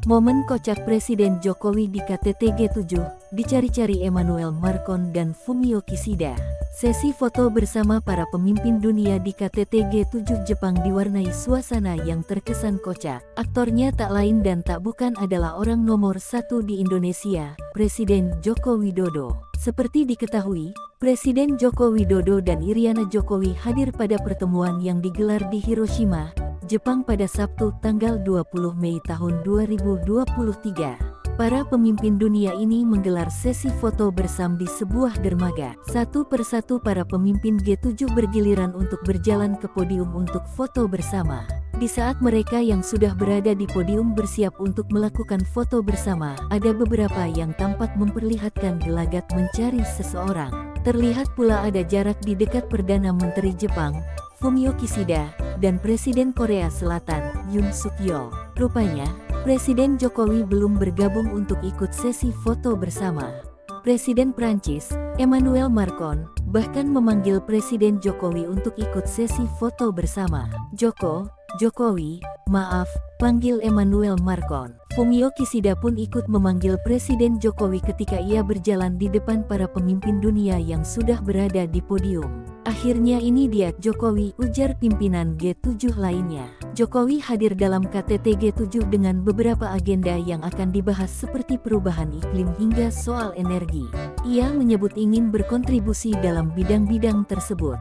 Momen kocak Presiden Jokowi di KTT G7, dicari-cari Emmanuel Macron dan Fumio Kishida. Sesi foto bersama para pemimpin dunia di KTT G7 Jepang diwarnai suasana yang terkesan kocak. Aktornya tak lain dan tak bukan adalah orang nomor satu di Indonesia, Presiden Joko Widodo. Seperti diketahui, Presiden Joko Widodo dan Iriana Jokowi hadir pada pertemuan yang digelar di Hiroshima, Jepang pada Sabtu tanggal 20 Mei tahun 2023. Para pemimpin dunia ini menggelar sesi foto bersama di sebuah dermaga. Satu persatu para pemimpin G7 bergiliran untuk berjalan ke podium untuk foto bersama. Di saat mereka yang sudah berada di podium bersiap untuk melakukan foto bersama, ada beberapa yang tampak memperlihatkan gelagat mencari seseorang. Terlihat pula ada jarak di dekat Perdana Menteri Jepang, Fumio Kishida, dan Presiden Korea Selatan, Yoon Suk Yeol. Rupanya, Presiden Jokowi belum bergabung untuk ikut sesi foto bersama. Presiden Prancis, Emmanuel Macron, bahkan memanggil Presiden Jokowi untuk ikut sesi foto bersama. Jokowi, maaf, panggil Emmanuel Macron. Fumio Kishida pun ikut memanggil Presiden Jokowi ketika ia berjalan di depan para pemimpin dunia yang sudah berada di podium. Akhirnya ini dia Jokowi, ujar pimpinan G7 lainnya. Jokowi hadir dalam KTT G7 dengan beberapa agenda yang akan dibahas seperti perubahan iklim hingga soal energi. Ia menyebut ingin berkontribusi dalam bidang-bidang tersebut.